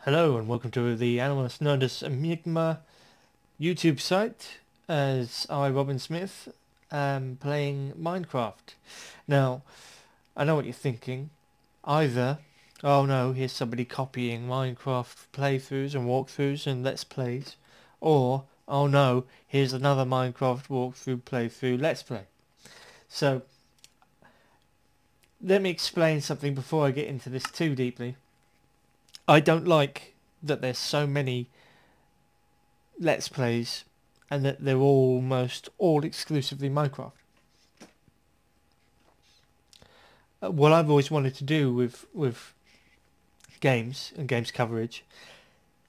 Hello and welcome to the Animalist Nerdist Enigma YouTube site as I, Robin Smith, am playing Minecraft. Now, I know what you're thinking. Either, oh no, here's somebody copying Minecraft playthroughs and walkthroughs and Let's Plays, or, oh no, here's another Minecraft walkthrough playthrough Let's Play. So, let me explain something before I get into this too deeply. I don't like that there's so many Let's Plays and that they're almost all exclusively Minecraft. What I've always wanted to do with games and games coverage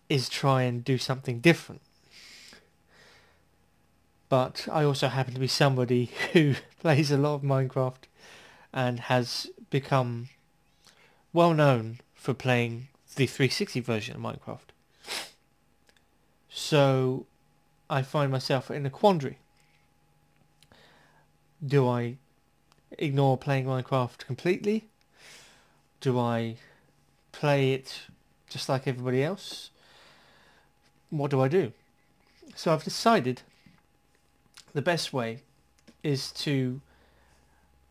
is try and do something different. But I also happen to be somebody who plays a lot of Minecraft and has become well known for playing the 360 version of Minecraft. So I find myself in a quandary. Do I ignore playing Minecraft completely? Do I play it just like everybody else? What do I do? So I've decided the best way is to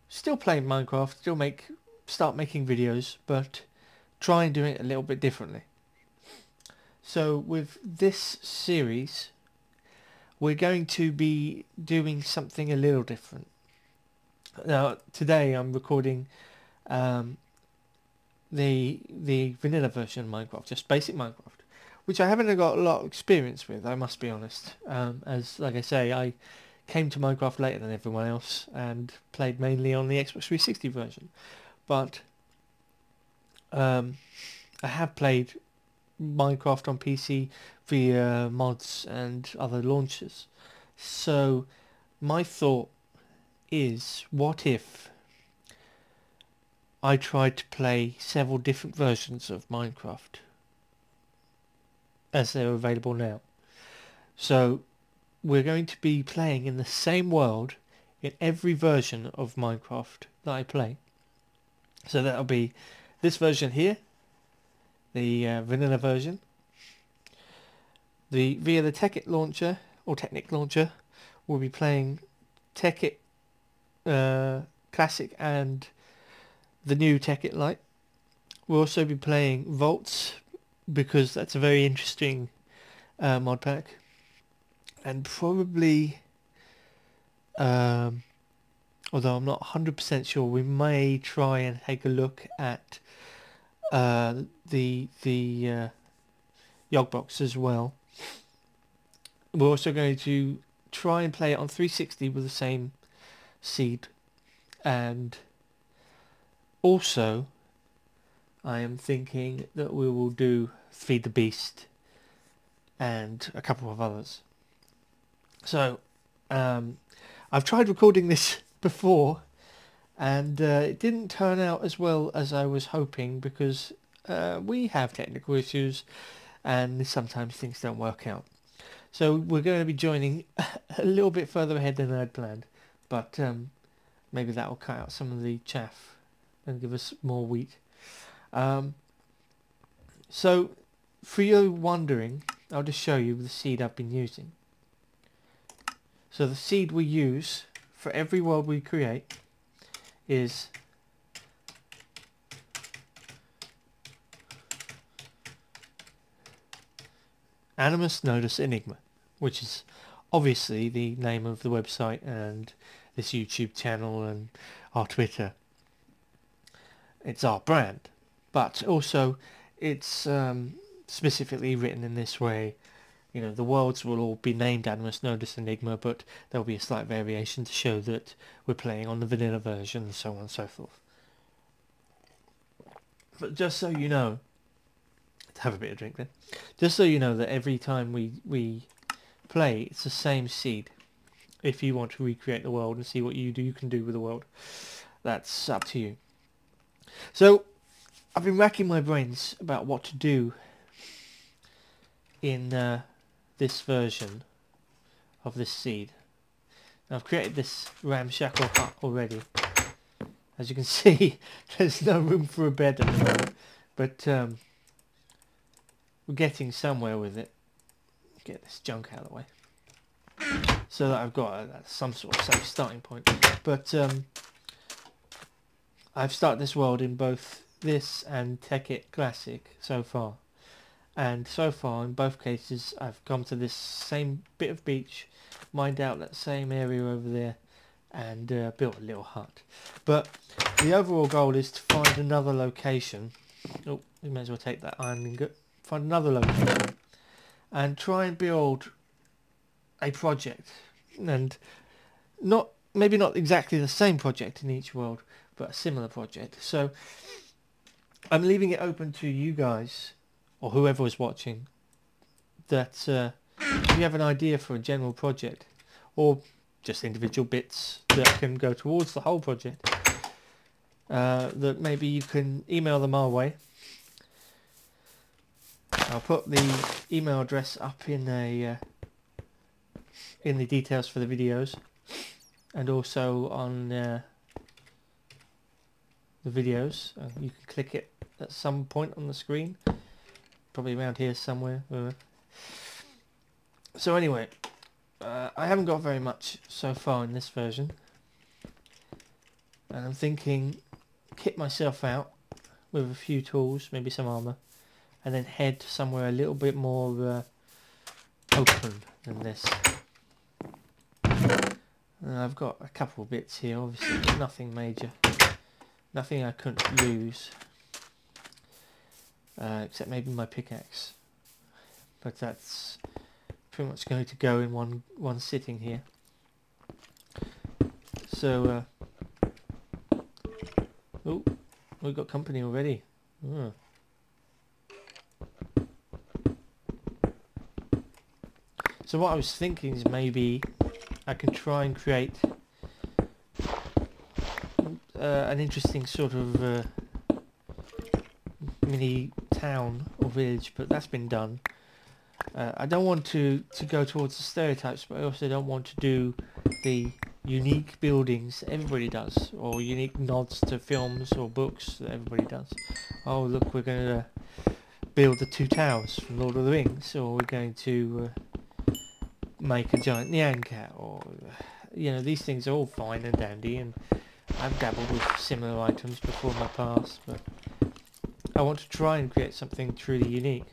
still play Minecraft, start making videos, but try and do it a little bit differently. So with this series, we're going to be doing something a little different. Now, today I'm recording the vanilla version of Minecraft, just basic Minecraft, which I haven't got a lot of experience with, I must be honest. As like I say, I came to Minecraft later than everyone else and played mainly on the Xbox 360 version. But I have played Minecraft on PC via mods and other launchers. So my thought is, what if I tried to play several different versions of Minecraft as they're available now? So we're going to be playing in the same world in every version of Minecraft that I play. So that'll be this version here, the vanilla version. Via the Tekkit launcher or Technic launcher, we'll be playing Tekkit Classic and the new Tekkit Lite. We'll also be playing Vaults because that's a very interesting mod pack, and probably, although I'm not 100% sure, we may try and take a look at the Yogbox as well. We're also going to try and play it on 360 with the same seed, and also I am thinking that we will do Feed the Beast and a couple of others. So I've tried recording this before and it didn't turn out as well as I was hoping because we have technical issues and sometimes things don't work out. So we're going to be joining a little bit further ahead than I had planned, but maybe that will cut out some of the chaff and give us more wheat. So for you wondering, I'll just show you the seed I've been using. So the seed we use for every world we create is Animalist Nerdist Enigma, which is obviously the name of the website and this YouTube channel and our Twitter. It's our brand, but also it's specifically written in this way. You know, the worlds will all be named Animalist Nerdist Enigma, but there'll be a slight variation to show that we're playing on the vanilla version and so on and so forth. But just so you know, to have a bit of drink then, just so you know that every time we play, it's the same seed. If you want to recreate the world and see what you can do with the world, that's up to you. So I've been racking my brains about what to do in this version of this seed. Now, I've created this ramshackle hut already. As you can see, there's no room for a bed at the moment, but we're getting somewhere with it. Get this junk out of the way, so that I've got some sort of safe starting point. But I've started this world in both this and Tekkit Classic so far. And so far, in both cases, I've come to this same bit of beach, mined out that same area over there, and built a little hut. But the overall goal is to find another location. Oh, we may as well take that iron ingot. Find another location and try and build a project. And maybe not exactly the same project in each world, but a similar project. So I'm leaving it open to you guys, or whoever is watching, that if you have an idea for a general project, or just individual bits that can go towards the whole project, that maybe you can email them our way. I'll put the email address up in the details for the videos, and also on the videos. You can click it at some point on the screen, probably around here somewhere. So anyway, I haven't got very much so far in this version, and I'm thinking kit myself out with a few tools, maybe some armour, and then head somewhere a little bit more open than this. And I've got a couple of bits here, obviously, but nothing major, nothing I couldn't use, except maybe my pickaxe, but that's pretty much going to go in one sitting here. So oh, we've got company already. Oh. So what I was thinking is maybe I can try and create an interesting sort of mini town or village, but that's been done. I don't want to go towards the stereotypes, but I also don't want to do the unique buildings that everybody does, or unique nods to films or books that everybody does. Oh look, we're going to build the two towers from Lord of the Rings, or we're going to make a giant Nyan cat, or these things are all fine and dandy, and I've dabbled with similar items before in my past, but I want to try and create something truly unique.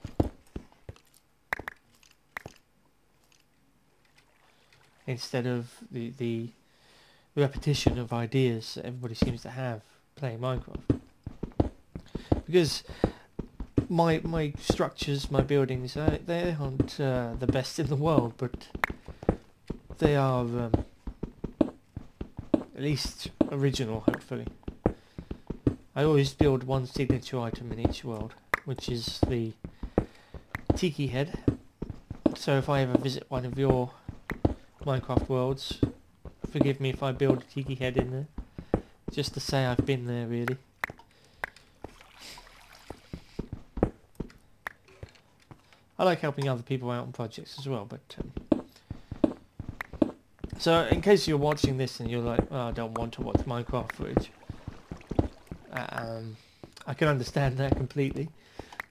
Instead of the repetition of ideas that everybody seems to have playing Minecraft. Because my structures, my buildings, they aren't the best in the world, but they are at least original, hopefully. I always build one signature item in each world, which is the tiki head. So if I ever visit one of your Minecraft worlds, forgive me if I build a tiki head in there, just to say I've been there, really. I like helping other people out on projects as well, but so in case you're watching this and you're like, oh, I don't want to watch Minecraft footage, I can understand that completely,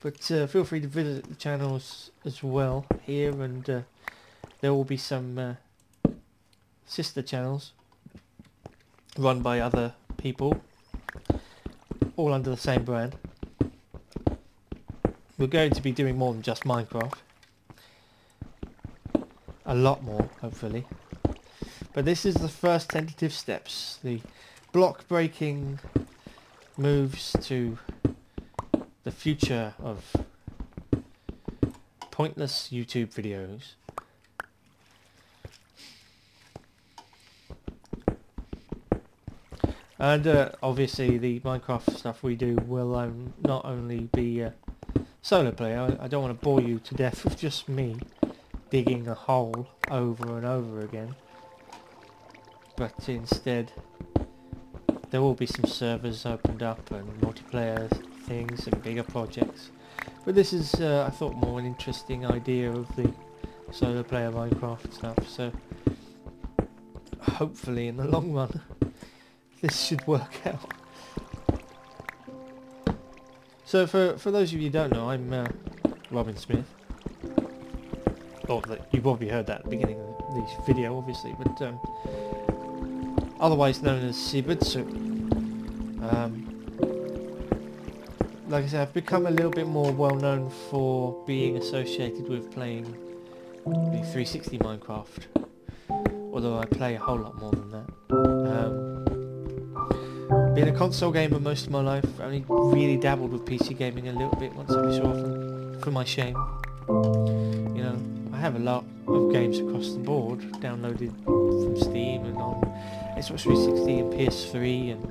but feel free to visit the channels as well here, and there will be some sister channels run by other people, all under the same brand. We're going to be doing more than just Minecraft. A lot more, hopefully. But this is the first tentative steps. The block breaking moves to the future of pointless YouTube videos. And obviously the Minecraft stuff we do will not only be solo play. I don't want to bore you to death with just me digging a hole over and over again, but instead there will be some servers opened up and multiplayer things and bigger projects. But this is I thought more an interesting idea of the solo player Minecraft stuff, so hopefully in the long run this should work out. So for those of you who don't know, I'm Robin Smith. Or you probably heard that at the beginning of this video, obviously, but otherwise known as Shibutsu. Like I said, I've become a little bit more well known for being associated with playing the 360 Minecraft, although I play a whole lot more than that. Being a console gamer most of my life, I only really dabbled with PC gaming a little bit once every so often, for my shame. You know, I have a lot of games across the board downloaded from Steam and on Xbox 360 and PS3 and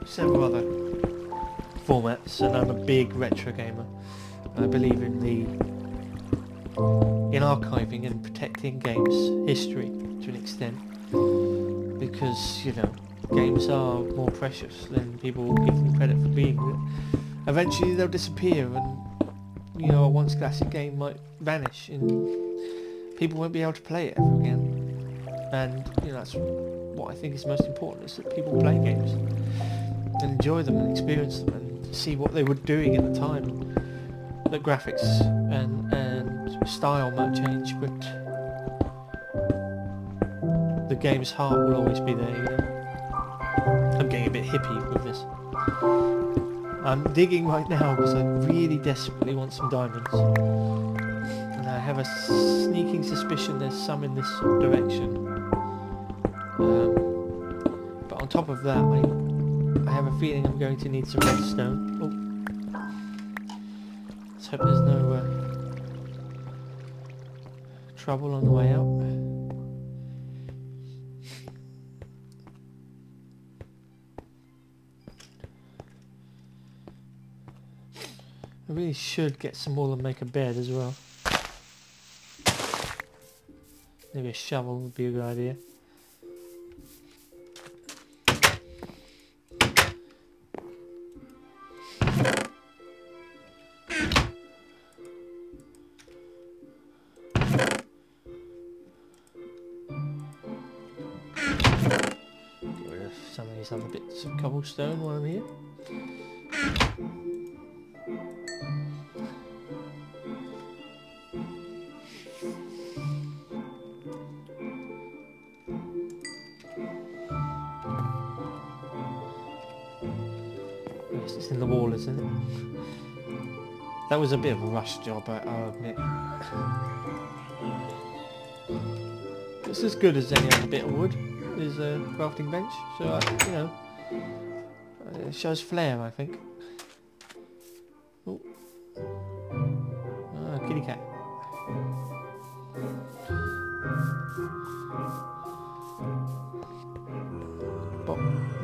several other formats, and I'm a big retro gamer. I believe in archiving and protecting games' history to an extent, because, you know, games are more precious than people give them credit for being. Eventually they'll disappear, and, you know, a once classic game might vanish and people won't be able to play it ever again. And, you know, that's what I think is most important, is that people play games and enjoy them and experience them and see what they were doing at the time. That graphics and style might change, but the game's heart will always be there, you know. I'm getting a bit hippie with this. I'm digging right now because I really desperately want some diamonds. And I have a sneaking suspicion there's some in this sort of direction. But on top of that, I have a feeling I'm going to need some redstone. Oh. Let's hope there's no trouble on the way out. I really should get some wool and make a bed as well. Maybe a shovel would be a good idea. Get rid of some of these other bits of cobblestone while I'm here. It's in the wall, isn't it? That was a bit of a rush job, I'll admit. It's as good as any other bit of wood, is a crafting bench, so you know, it shows flair, I think. Oh. Ah, kitty cat. Bop,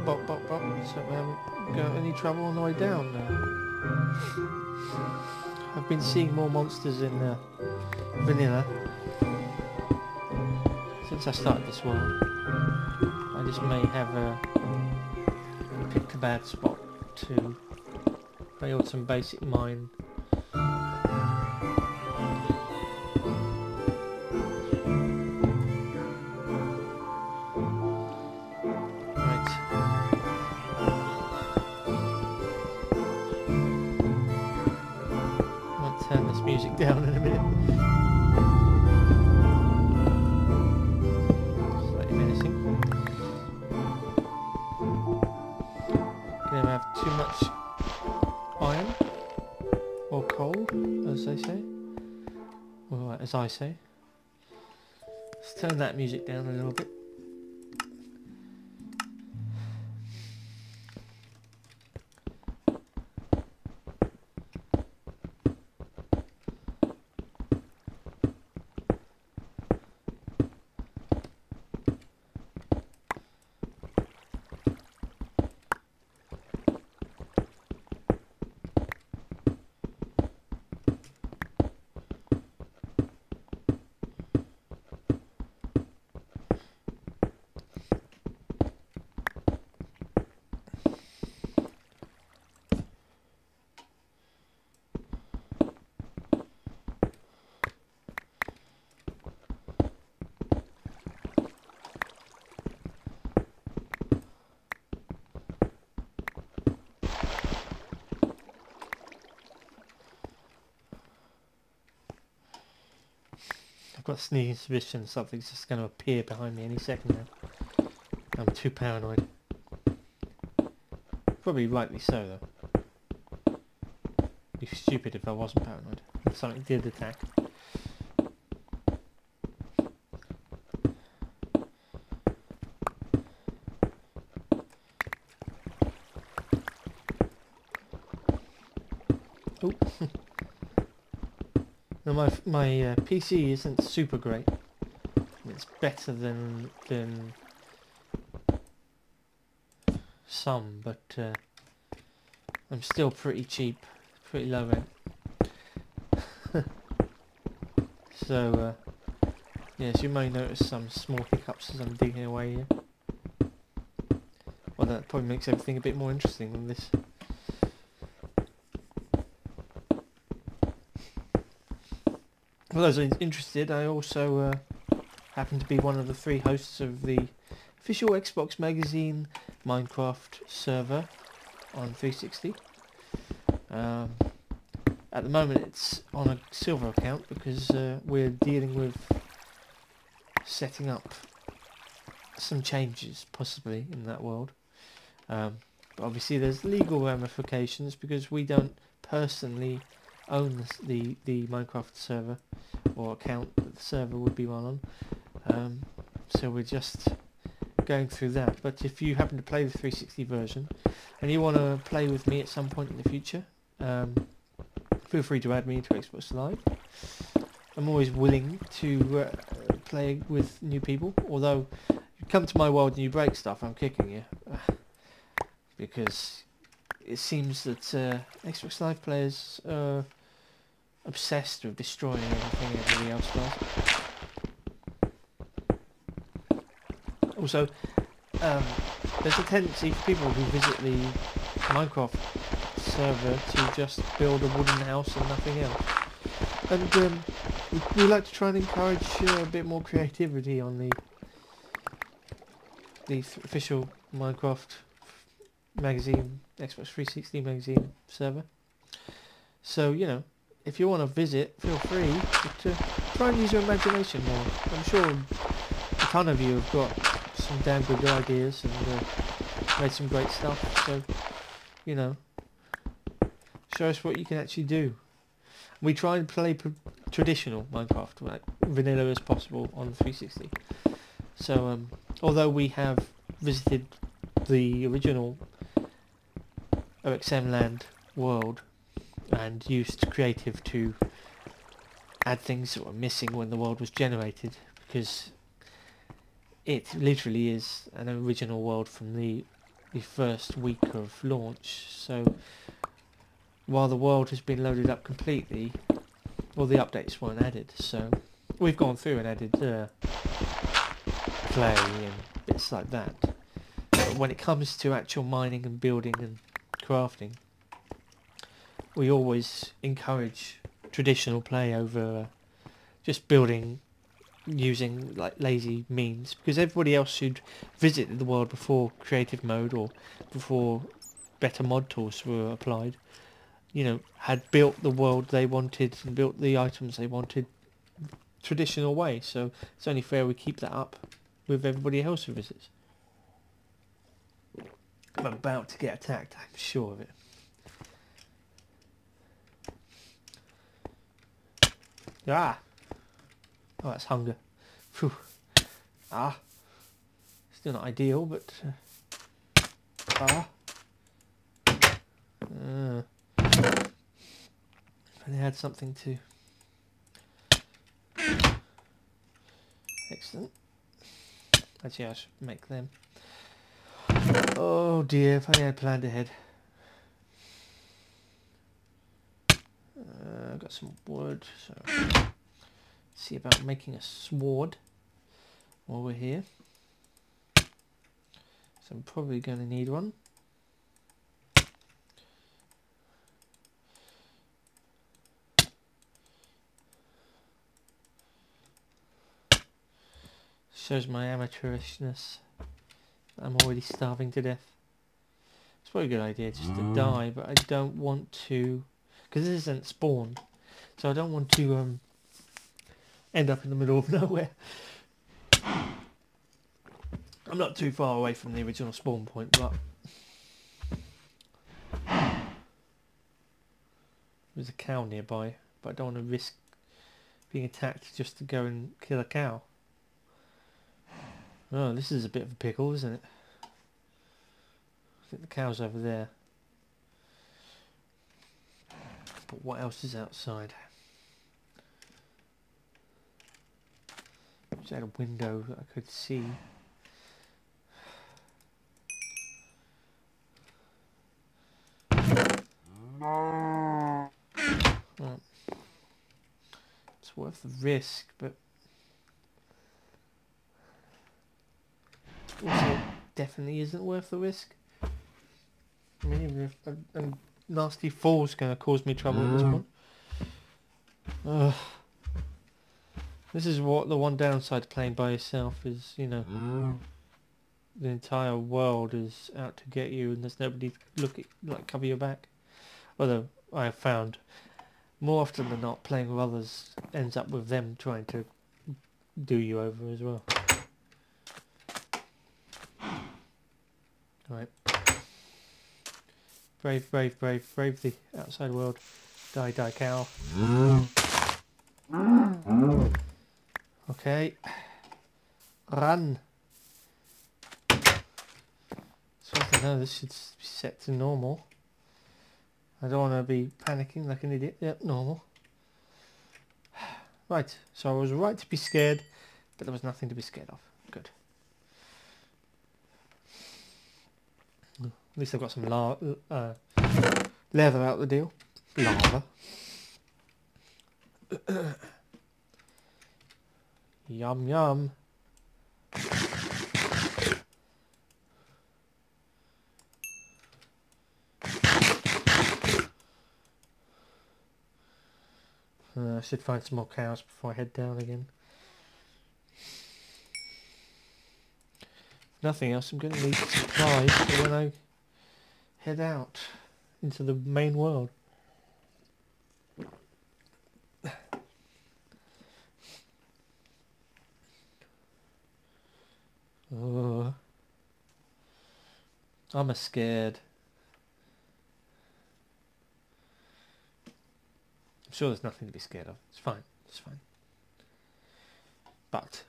bop, bop, bop. So we haven't got any trouble on the way down now. I've been seeing more monsters in vanilla since I started this world. I just may have picked a bad spot to build some basic mine. Turn this music down in a minute. Slightly menacing. Gonna have too much iron or coal, as they say. Well, as I say. Let's turn that music down a little bit. I've got a sneaking suspicion something's just going to appear behind me any second now. I'm too paranoid. Probably rightly so, though. It'd be stupid if I wasn't paranoid. If something did attack. Oh. Now my PC isn't super great. It's better than some, but I'm still pretty cheap, pretty low end. So yes, you may notice some small hiccups as I'm digging away here. Well, that probably makes everything a bit more interesting than this. For those interested, I also happen to be one of the 3 hosts of the official Xbox Magazine Minecraft server on 360. At the moment it's on a silver account because we're dealing with setting up some changes possibly in that world. But obviously there's legal ramifications because we don't personally own the Minecraft server or account that the server would be run on. So we're just going through that. But if you happen to play the 360 version and you want to play with me at some point in the future, feel free to add me into Xbox Live. I'm always willing to play with new people, although you come to my world and you break stuff, I'm kicking you. Because it seems that Xbox Live players are obsessed with destroying everything everybody else does. Also, there's a tendency for people who visit the Minecraft server to just build a wooden house and nothing else. And we like to try and encourage a bit more creativity on the official Minecraft magazine, Xbox 360 magazine server. So, you know, if you want to visit, feel free to try and use your imagination more. I'm sure a ton of you have got some damn good ideas and made some great stuff. So, you know, show us what you can actually do. We try and play traditional Minecraft, like vanilla as possible on 360. So, although we have visited the original OXM Land world and used Creative to add things that were missing when the world was generated, because it literally is an original world from the first week of launch. So while the world has been loaded up completely, all the updates weren't added. So we've gone through and added clay and bits like that. But when it comes to actual mining and building and crafting, we always encourage traditional play over just building using like lazy means, because everybody else who'd visited the world before creative mode or before better mod tools were applied, you know, had built the world they wanted and built the items they wanted traditional way. So it's only fair we keep that up with everybody else who visits. I'm about to get attacked, I'm sure of it. Ah! Oh, that's hunger. Phew. Ah! Still not ideal, but... They had something to... Excellent. Actually, I should make them. Oh dear, if only I had planned ahead. I've got some wood, so see about making a sword while we're here. So I'm probably going to need one. Shows my amateurishness. I'm already starving to death. It's probably a good idea just to die, but I don't want to, because this isn't spawned, so I don't want to end up in the middle of nowhere. I'm not too far away from the original spawn point, but there's a cow nearby, but I don't want to risk being attacked just to go and kill a cow. Oh, this is a bit of a pickle, isn't it? I think the cow's over there. But what else is outside? Is that a window that I could see? Well, it's worth the risk, but also definitely isn't worth the risk. I mean, even if a nasty fall's going to cause me trouble at this point. This is what the one downside to playing by yourself is, you know, the entire world is out to get you, and there's nobody to cover your back. Although I have found more often than not, playing with others ends up with them trying to do you over as well. Right. Brave, brave, brave, brave the outside world. Die, die, cow. Okay. Run. So I don't know, this should be set to normal. I don't want to be panicking like an idiot. Yep, normal. Right, so I was right to be scared, but there was nothing to be scared of. Good. At least I've got some leather out the deal. Lava. Yum yum. I should find some more cows before I head down again. If nothing else, I'm going to need supplies for when I head out into the main world. Oh, I'm scared. I'm sure there's nothing to be scared of. It's fine. It's fine. But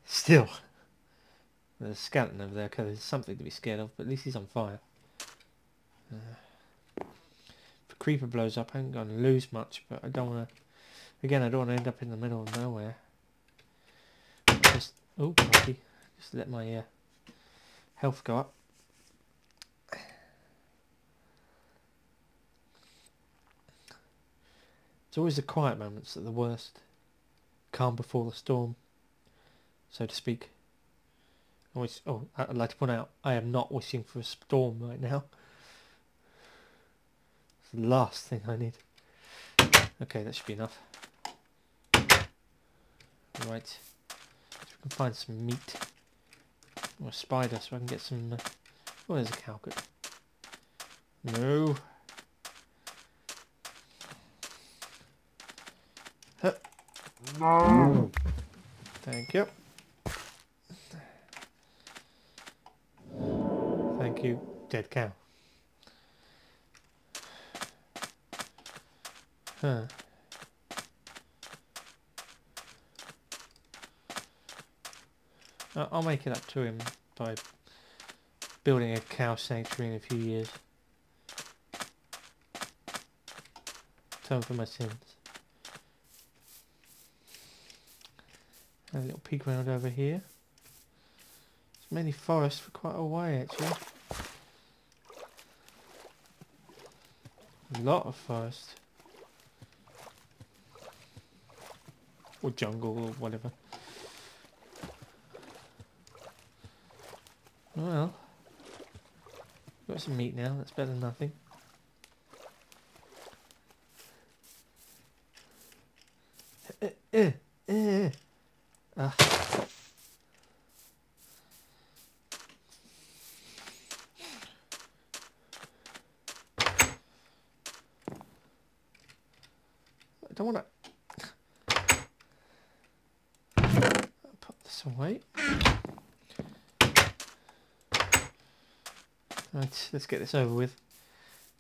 still, there's a skeleton over there. Okay, there's something to be scared of, but at least he's on fire. If a creeper blows up, I ain't going to lose much, but I don't want to. Again, I don't want to end up in the middle of nowhere. Just lucky. Just let my health go up. It's always the quiet moments that are the worst. Calm before the storm, so to speak. I'd like to point out, I am not wishing for a storm right now. It's the last thing I need. Okay, that should be enough. Right. So we can find some meat. Or a spider so I can get some... oh, there's a cow. Good. No. No. Thank you. Thank you, dead cow. Huh. I'll make it up to him by building a cow sanctuary in a few years. Atone for my sins. A little peek around over here. There's many forests for quite a way actually. A lot of forest. Or jungle or whatever. Well, got some meat now, that's better than nothing. I don't want to... this away. Right, let's get this over with.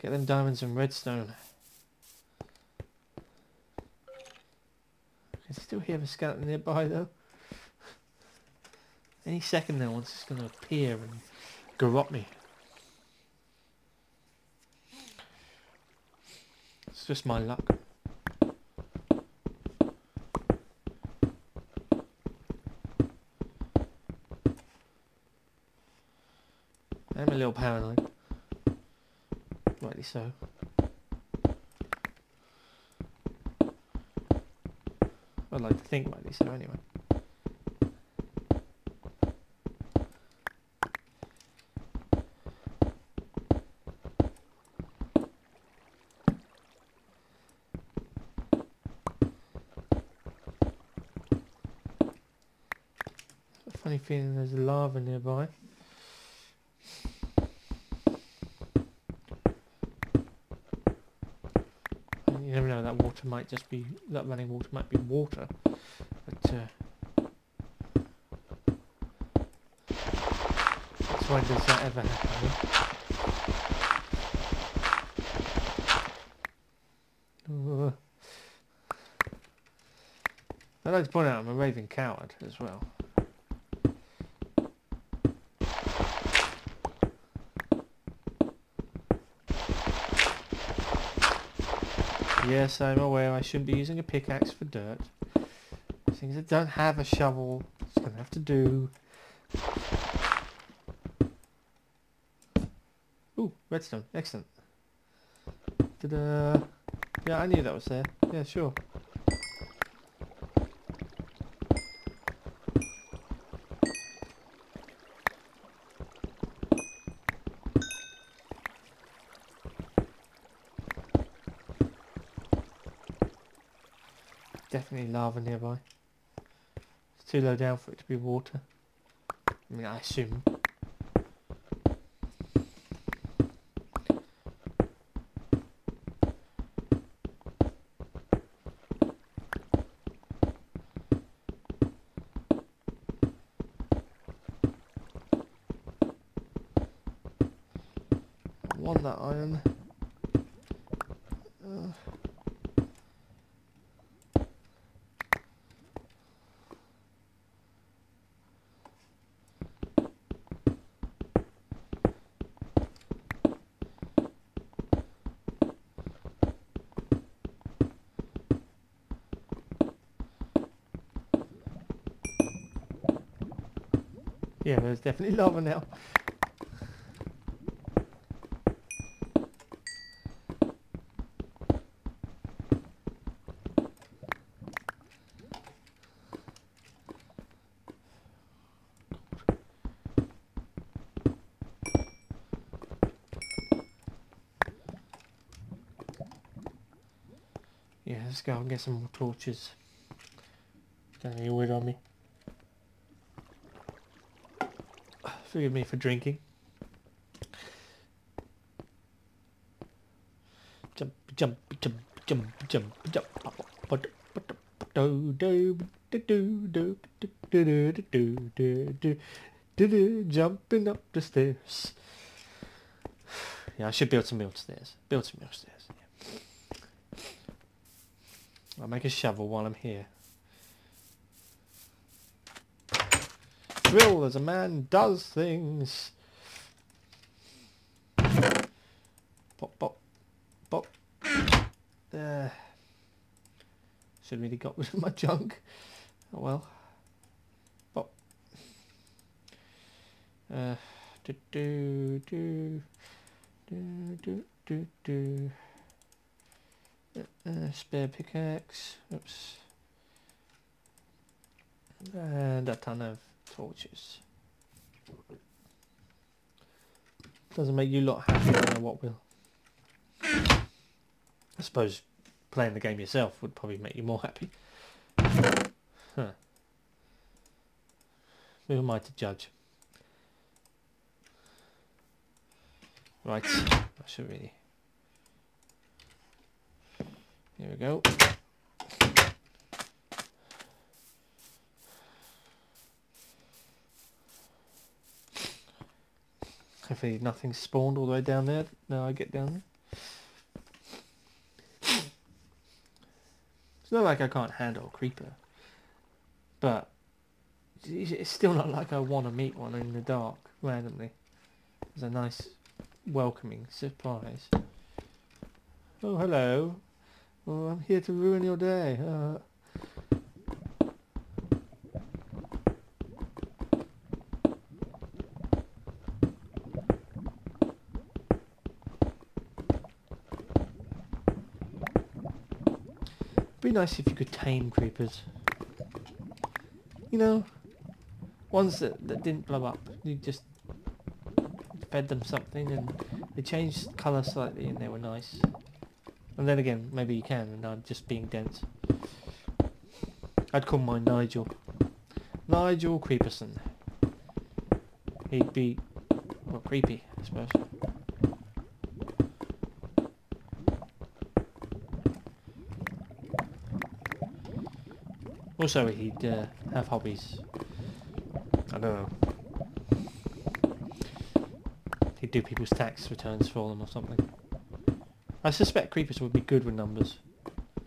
Get them diamonds and redstone. I can still hear the skeleton nearby though. Any second now, once it's going to appear and garrot me. It's just my luck. I'm a little paranoid. Rightly so. I'd like to think rightly so anyway. A funny feeling there's lava nearby. You never know, that water might just be, that running water might be water, but that's when does that ever happen? I'd like to point out I'm a raving coward as well. Yes, I'm aware I shouldn't be using a pickaxe for dirt. Things that don't have a shovel, it's going to have to do. Ooh, redstone, excellent. Ta-da! Yeah, I knew that was there. Yeah, sure. Definitely lava nearby. It's too low down for it to be water. I mean, I assume. I want that iron. Yeah, there's definitely lava now. Yeah, let's go and get some more torches. Don't have any wood on me. Forgive me for drinking. Jump, jump, jump, jump, jump, jump. Jumping up the stairs. Yeah, I should build some real stairs. Build some real stairs. Yeah. I'll make a shovel while I'm here. Drill as a man does things. Pop, pop, pop. There. Should really got rid of my junk. Oh well. Pop. Do do do do do do do. Spare pickaxe. Oops. And a ton of torches. Doesn't make you lot happy, I don't know what will. I suppose playing the game yourself would probably make you more happy. Huh. Who am I to judge? Right, I should really... Here we go. Hopefully nothing's spawned all the way down there. No, I get down there. It's not like I can't handle a creeper, but it's still not like I want to meet one in the dark randomly. It's a nice welcoming surprise. Oh, hello. Oh, I'm here to ruin your day. Be nice if you could tame creepers. You know, ones that didn't blow up. You just fed them something and they changed colour slightly and they were nice. And then again, maybe you can, and I'm just being dense. I'd call mine Nigel. Nigel Creeperson. He'd be, well, creepy, I suppose. Also, he'd have hobbies. I don't know. He'd do people's tax returns for them or something. I suspect creepers would be good with numbers.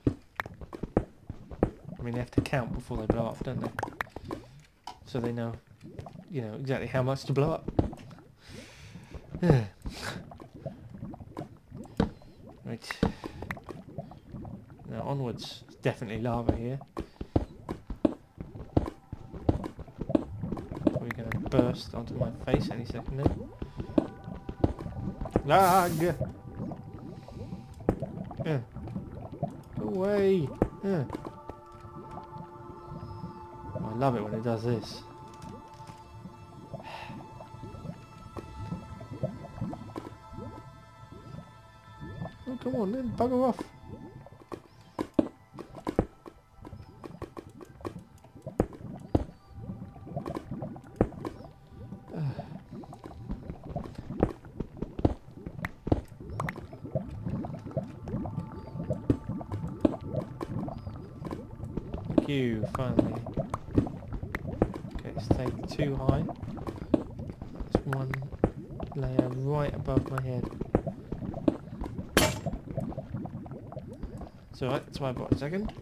I mean, they have to count before they blow up, don't they? So they know, you know, exactly how much to blow up. Right. Now onwards. It's definitely lava here. Probably going to burst onto my face any second now. Lag! Go away! I love it when it does this. Oh, come on then, bugger off! You finally. Okay, stay too high. That's one layer right above my head. It's alright, that's why I bought a second.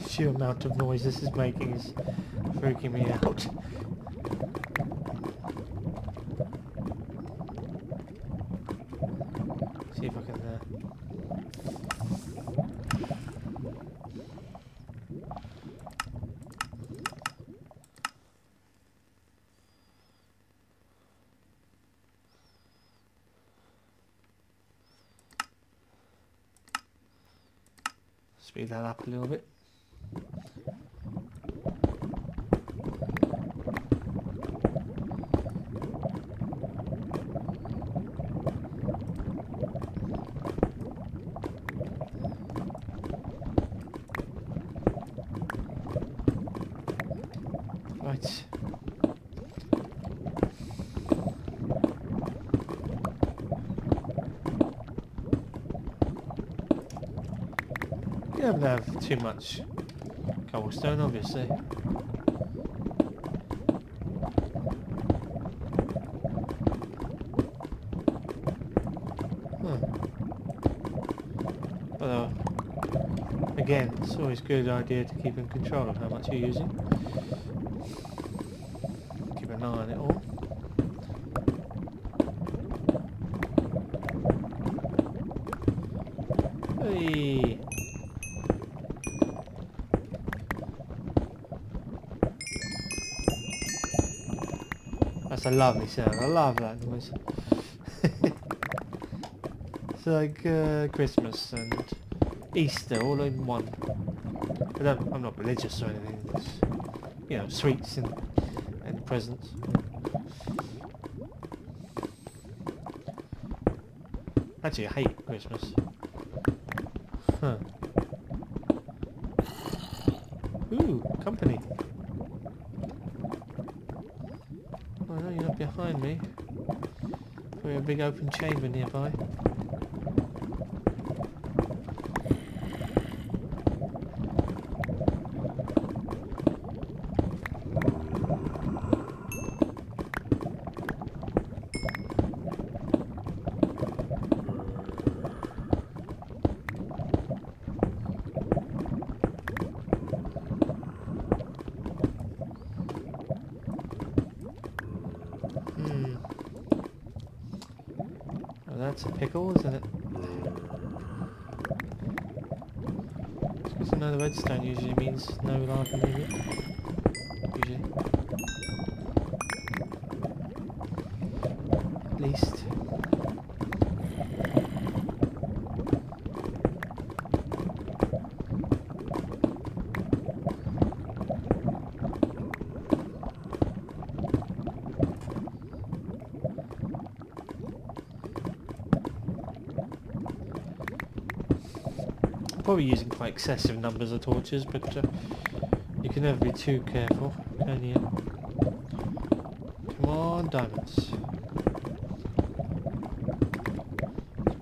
Sheer amount of noise this is making is freaking me out. See if I can speed that up a little bit. Right. You don't have too much cobblestone, obviously. Although, again, it's always a good idea to keep in control of how much you're using. Keep an eye on it all. Hey. That's a lovely sound. I love that noise. It's like Christmas and Easter all in one. But I'm not religious or anything. It's, you know, sweets and presents. Actually, I hate Christmas. Huh. Ooh, company. Oh no, you're not behind me. We have a big open chamber nearby. That's a pickle, isn't it? Because I know the redstone usually means no lava near it. Usually. At least. Probably using quite excessive numbers of torches, but you can never be too careful, can you? Come on, diamonds.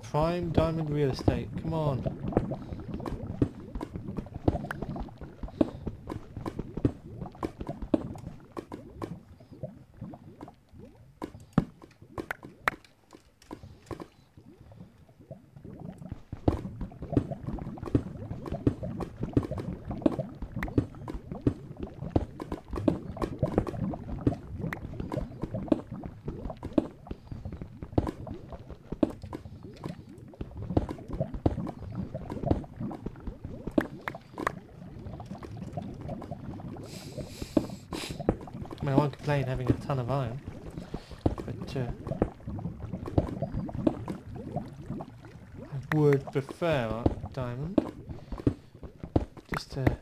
Prime diamond real estate, come on. I mean, I won't complain having a ton of iron, but I would prefer diamond, just to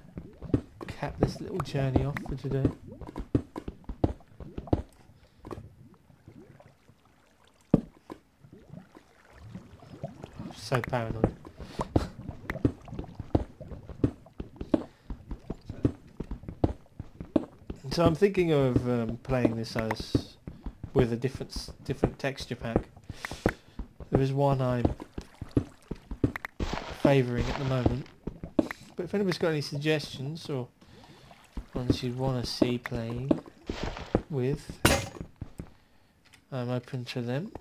cap this little journey off for today. So paranoid. So I'm thinking of playing this as with a different texture pack. There is one I'm favouring at the moment, but if anybody's got any suggestions or ones you'd want to see playing with, I'm open to them.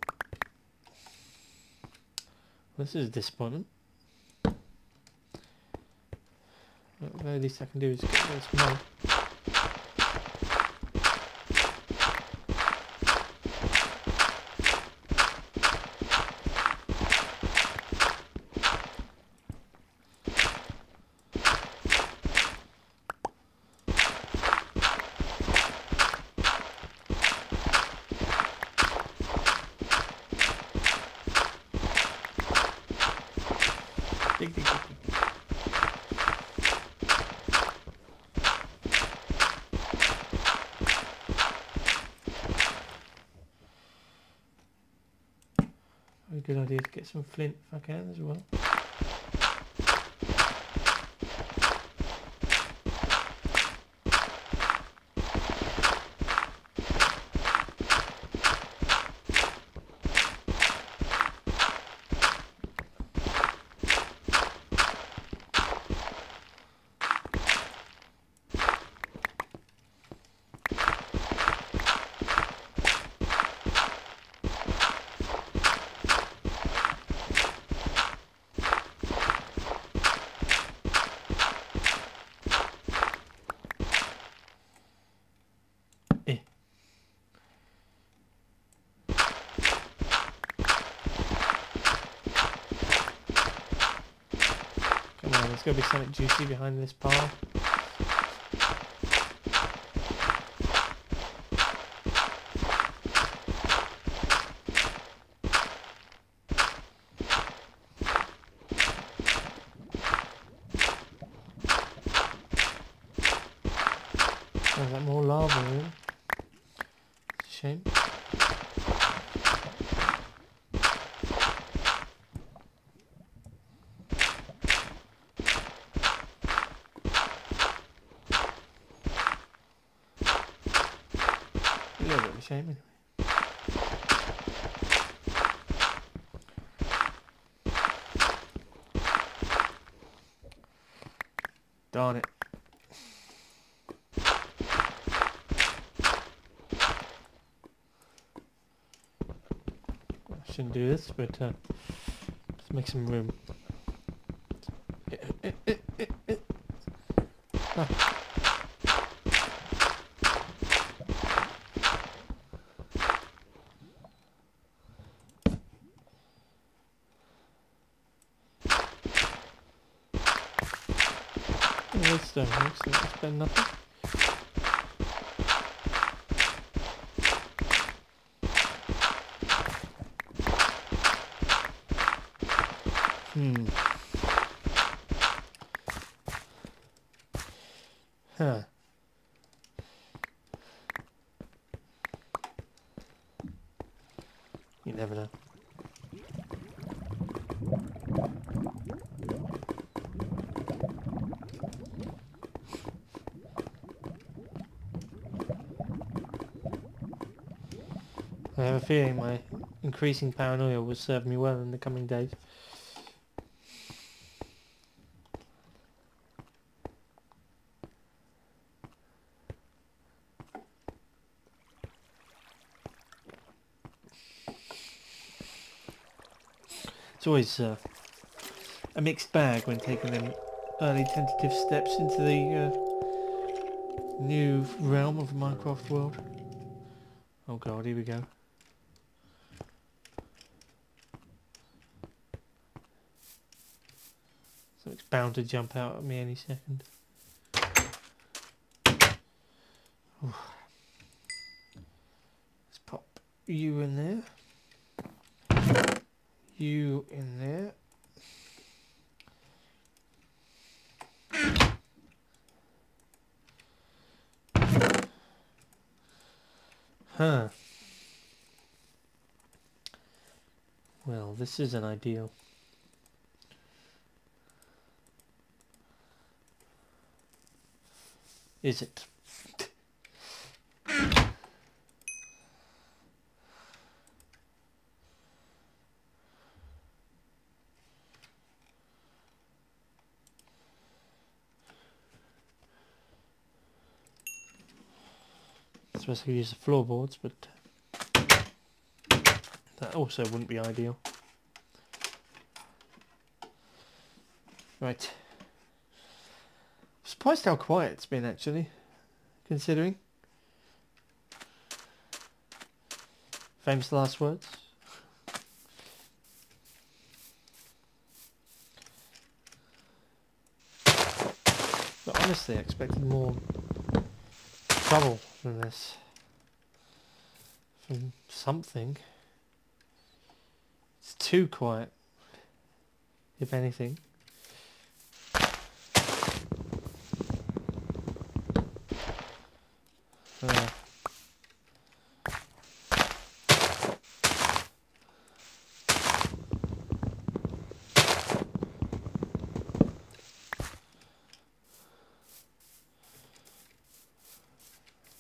This is a disappointment. But the very least I can do is get this mod. A good idea to get some flint if I can as well. There's got to be something juicy behind this pile. There's that more lava in. It's a shame. shame anyway. Darn it. I shouldn't do this, but let's make some room. Ah. Redstone, excellent. It's better nothing. Huh. You never know. I have a feeling my increasing paranoia will serve me well in the coming days. It's always a mixed bag when taking them early tentative steps into the new realm of the Minecraft world. Oh god, here we go. Something's bound to jump out at me any second. Ooh. Let's pop you in there. You in there. Huh. Well, this isn't ideal. Is it? I suppose I could use the floorboards, but that also wouldn't be ideal. Right. I'm surprised how quiet it's been actually, considering. Famous last words. But honestly, I expected more trouble from this. From something. It's too quiet, if anything.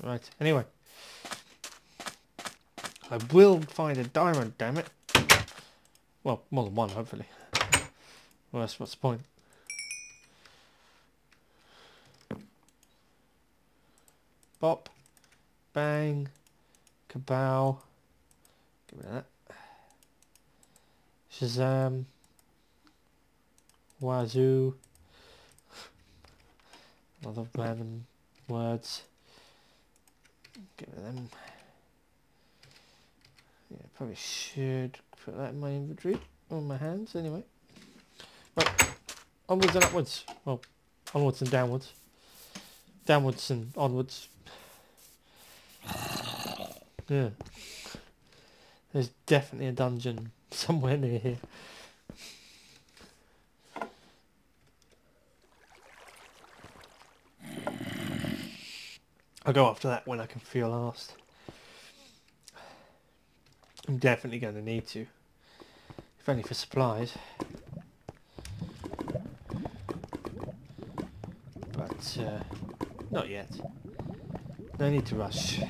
Right, anyway. I will find a diamond, damn it. Well, more than one, hopefully. Well, that's what's the point. Bop. Bang. Kabow. Give me that. Shazam. Wazoo. A lot of random words. Get rid of them. Yeah, probably should put that in my inventory. On my hands, anyway. Right. Onwards and upwards. Well, onwards and downwards. Downwards and onwards. Yeah. There's definitely a dungeon somewhere near here. I'll go after that when I can feel arsed. I'm definitely going to need to. If only for supplies. But, not yet. No need to rush.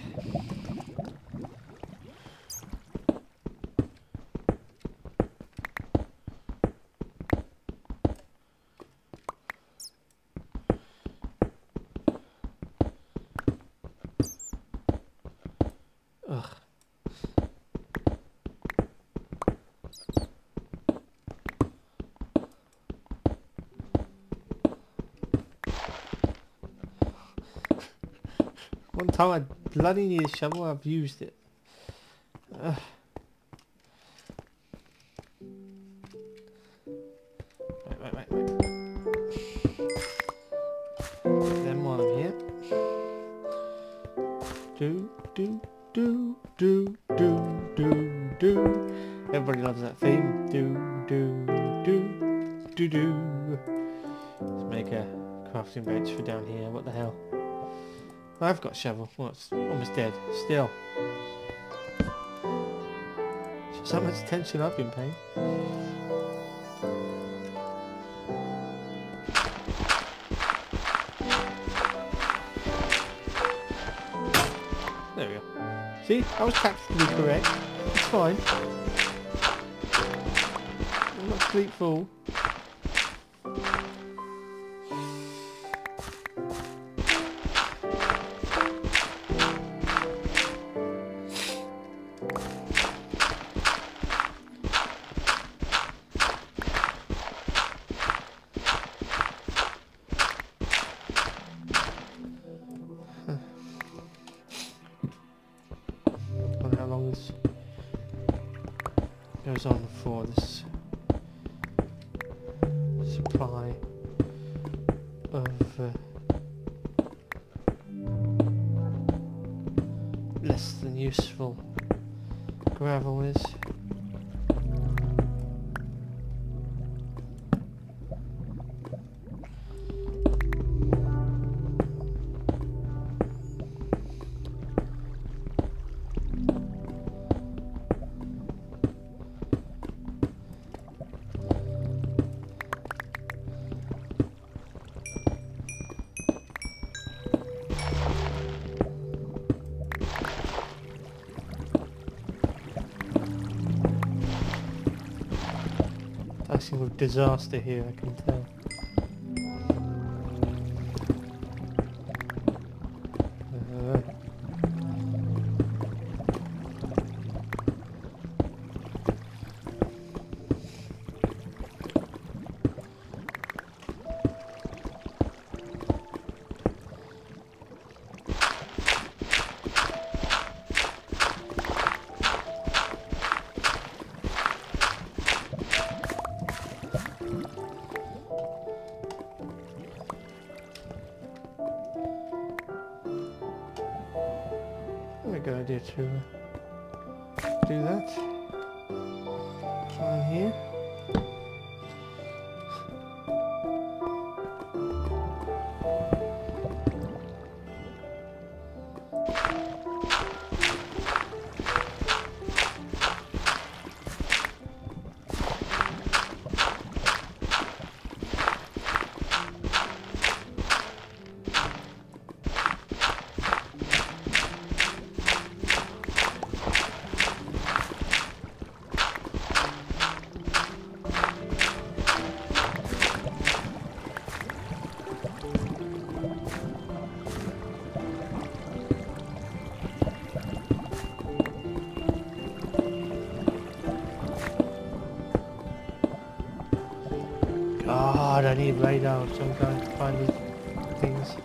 One time I bloody need a shovel, I've used it. Ugh. Right. Then while I'm here. Do. Everybody loves that theme. Do. Let's make a crafting bench for down here. What the hell? I've got a shovel. Well, it's almost dead. Still. Shows how much attention I've been paying. There we go. See? I was tactically correct. It's fine. I'm not a complete fool. How long this goes on for, this supply of less than useful gravel is. Dicing with disaster here, I can tell. A good idea to do that. Try here. God, I need radar of some kind to find these things.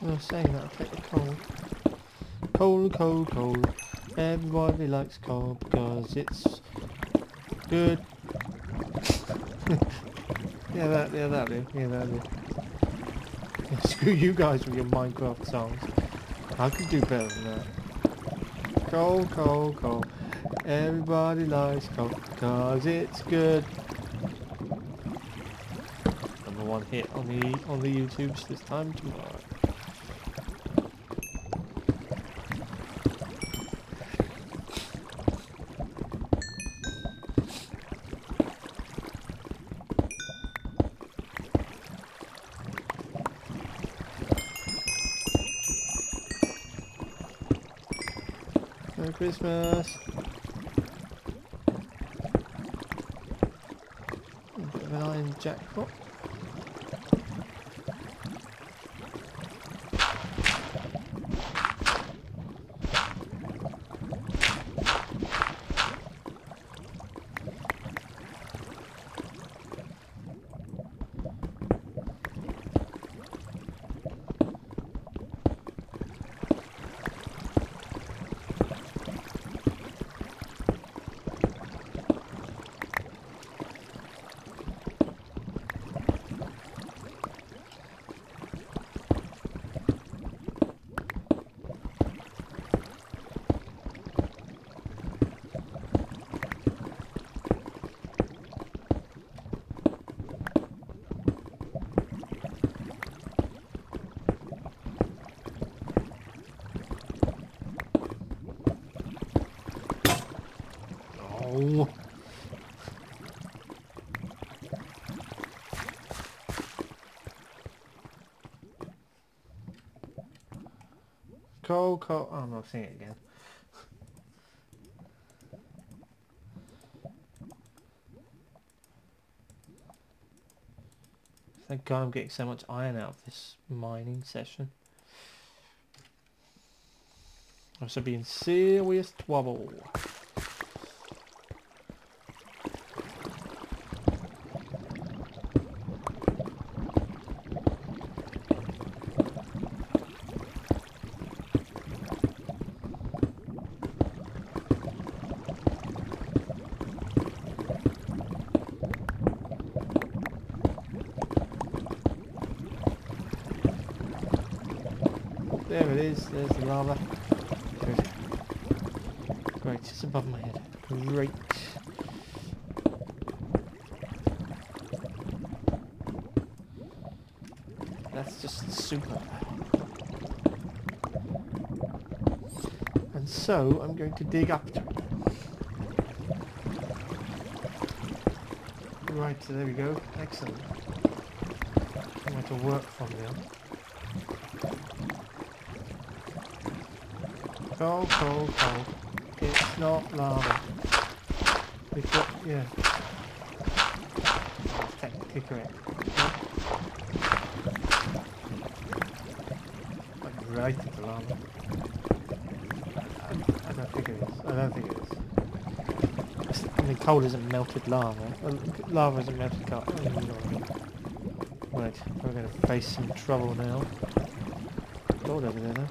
I was saying that, I'll take the coal. Coal. Everybody likes coal because it's good. Yeah, that'll do. Yeah, screw you guys with your Minecraft songs. I could do better than that. Coal. Everybody likes coal because it's good. Number one hit on the YouTubes this time tomorrow. Christmas. Bit of an iron jackpot. Oh. Coal. Oh, I'm not seeing it again. Thank God I'm getting so much iron out of this mining session. I should be in serious trouble. There it is, there's the lava. Good. Great, it's above my head. Great. That's just super. And so, I'm going to dig up to it. Right, so there we go. Excellent. I'm going to work from now. Coal. It's not lava. Because, yeah. That's technically correct. Like right into lava. I don't think it is. I don't think it is. I mean, coal isn't melted lava. Lava isn't melted coal. You know what I mean. Right, we're going to face some trouble now. Gold over there, though.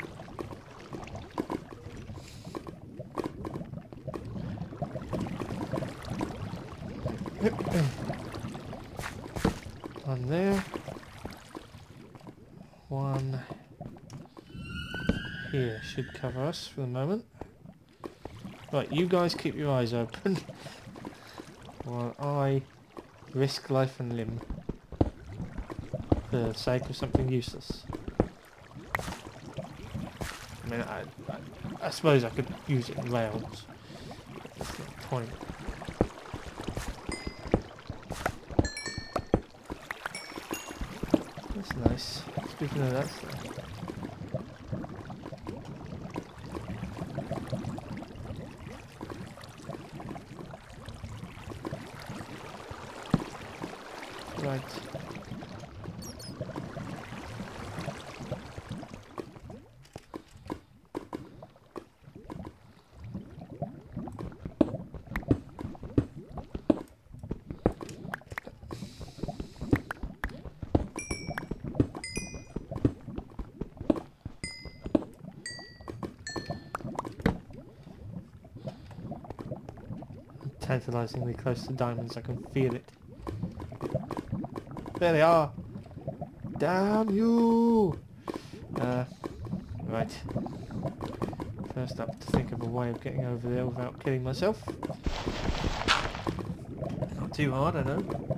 One there. One here should cover us for the moment. Right, you guys keep your eyes open while I risk life and limb for the sake of something useless. I mean, I suppose I could use it in rails, but that's not the point. That's nice. Speaking of that stuff. Right. Tantalizingly close to diamonds, I can feel it. There they are! Damn you! Right. First up, to think of a way of getting over there without killing myself. Not too hard, I know, but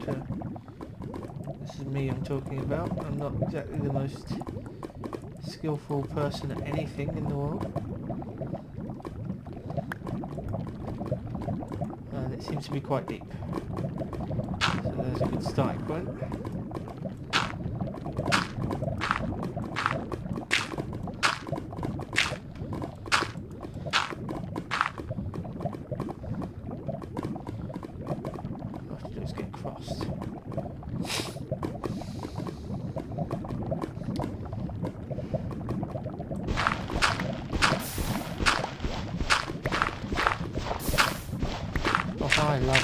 this is me I'm talking about. I'm not exactly the most skillful person at anything in the world. And it seems to be quite deep. So there's a good starting point.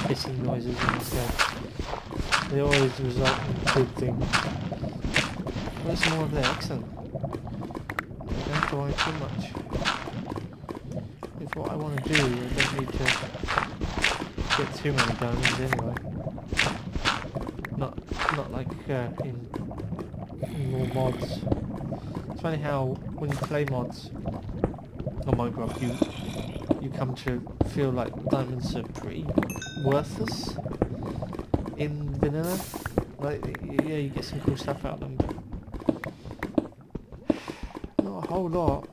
hissing noises instead. They always result in good things. Where's more of that? Excellent. I don't have to worry too much. If what I want to do, I don't need to get too many diamonds anyway. Not like in more mods. It's funny how when you play mods on Minecraft, you come to feel like diamonds are pretty worthless in vanilla. Like, yeah, you get some cool stuff out of them, but not a whole lot.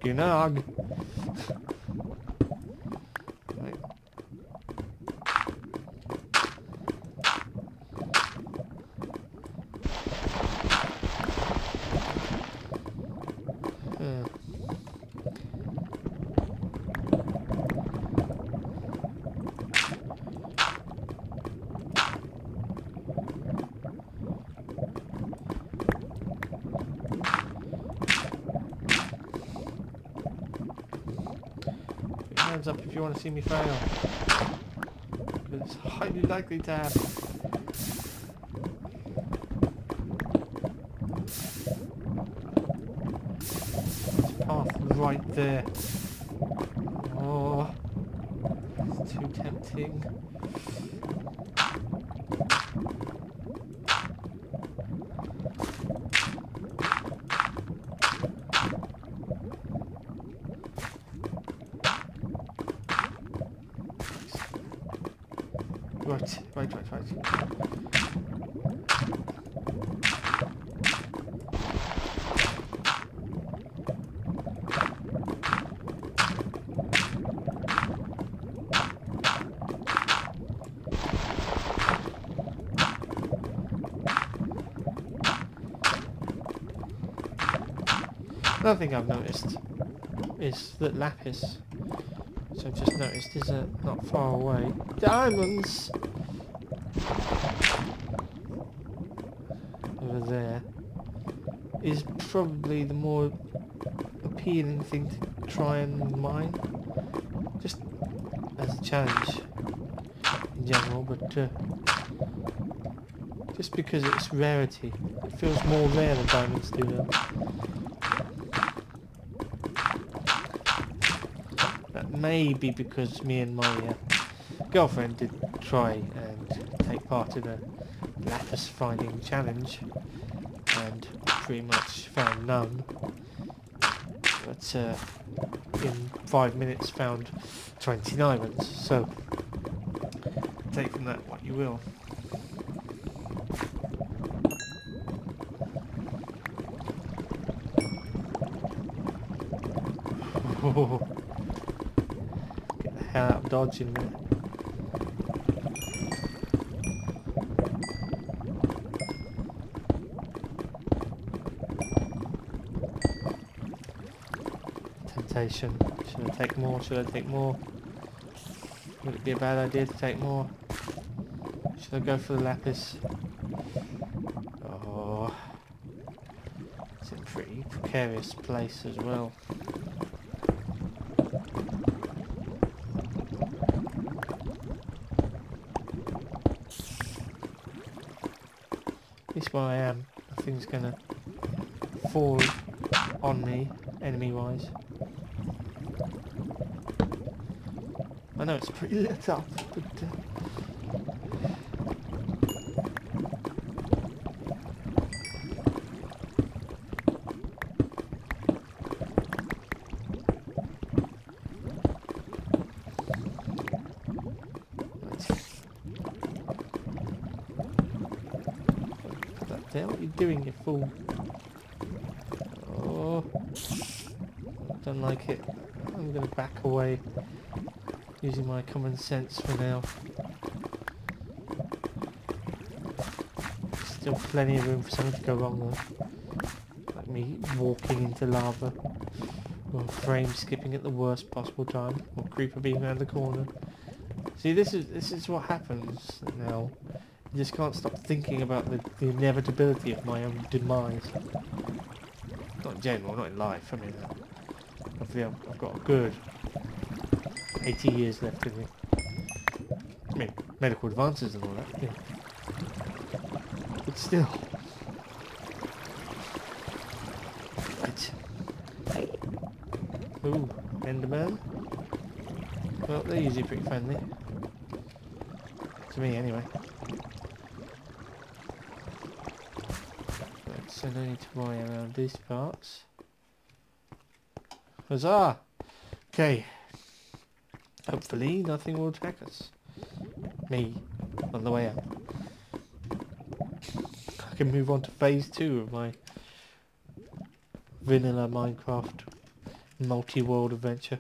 Gnarg. Right. Hands up if you want to see me fail. It's highly likely to happen. There's a path right there. Oh, it's too tempting. Right. Another thing I've noticed is that lapis, which I've just noticed, is not far away. Diamonds! Over there is probably the more appealing thing to try and mine, just as a challenge in general, but just because it's rarity. It feels more rare than diamonds do now. That may be because me and my girlfriend did try and take part in a lapis finding challenge and pretty much found none, but in 5 minutes found 20 diamonds, so take from that what you will. Get the hell out of Dodge in a minute. Temptation. Should I take more? Should I take more? Would it be a bad idea to take more? Should I go for the lapis? Oh, it's in a pretty precarious place as well. At least where I am, nothing's gonna fall on me, enemy-wise. I know it's pretty lit up, but put that there. What are you doing, you fool? Oh, don't like it. I'm gonna back away. Using my common sense for now. Still plenty of room for something to go wrong though. Like me walking into lava, or frame skipping at the worst possible time, or creeper being around the corner. See, this is what happens now. You just can't stop thinking about the inevitability of my own demise. Not in general, not in life. I mean, I've got a good 80 years left in me. I mean, medical advances and all that, yeah. But still. Right. Ooh, Enderman. Well, they're usually pretty friendly. To me, anyway. Right, so no need to worry around these parts. Huzzah! Okay. Hopefully nothing will attack us. Me. On the way out. I can move on to phase 2 of my vanilla Minecraft multi-world adventure.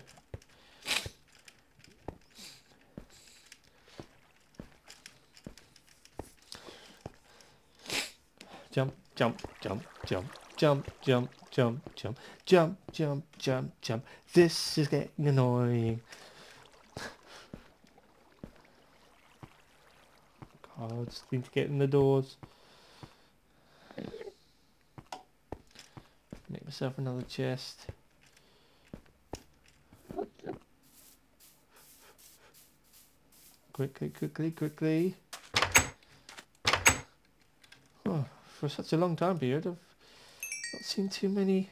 Jump, jump, jump, jump, jump, jump, jump, jump, jump, jump, jump, jump. This is getting annoying. God, I just need to get in the doors. Make myself another chest. Quickly, quickly, quickly. Oh, for such a long time period, I've not seen too many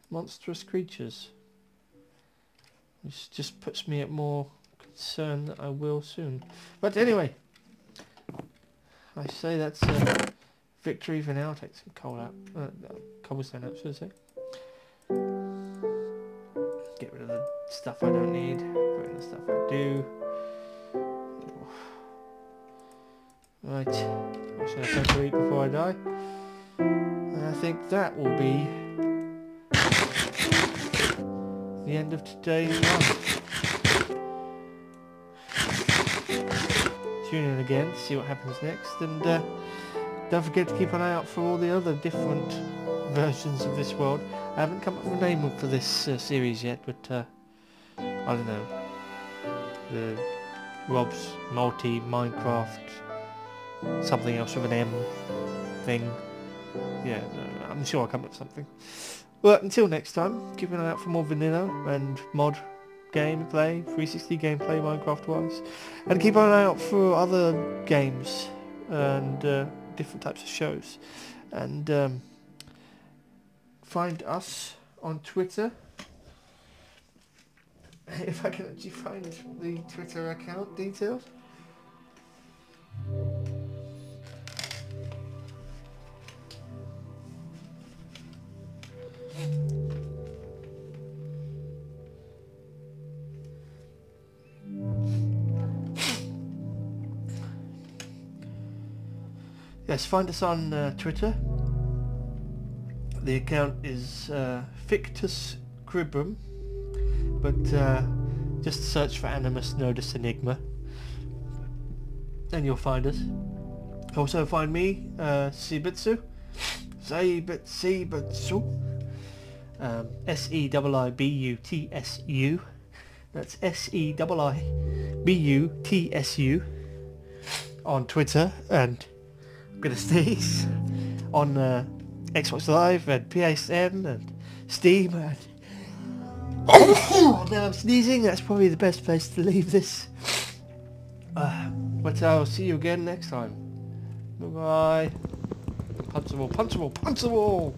monstrous creatures. Which just puts me at more concern that I will soon. But anyway, I say that's a victory for now. I'll take some coal out, cobblestone out, should I say. Get rid of the stuff I don't need, put in the stuff I do. Right, I should have time to eat before I die. And I think that will be the end of today's one. Tune in again to see what happens next, and don't forget to keep an eye out for all the other different versions of this world. I haven't come up with a name for this series yet, but I don't know. The Rob's Multi Minecraft something else with an M thing. Yeah, I'm sure I'll come up with something. Well, until next time, keep an eye out for more vanilla and mod gameplay, 360 gameplay Minecraft wise, and keep an eye out for other games and different types of shows, and find us on Twitter. If I can actually find the Twitter account details. Yes, find us on Twitter. The account is Fictus Cribrum, but just search for Animus Nodus Enigma and you'll find us. Also find me, Seibutsu. Seibutsu. S-E-I-I-B-U-T-S-U. That's S-E-I-I-B-U-T-S-U on Twitter, and I'm gonna sneeze on Xbox Live and PSN and Steam, and now I'm sneezing. That's probably the best place to leave this. But I'll see you again next time. Bye bye. Punch the wall, punch the wall, punch the wall!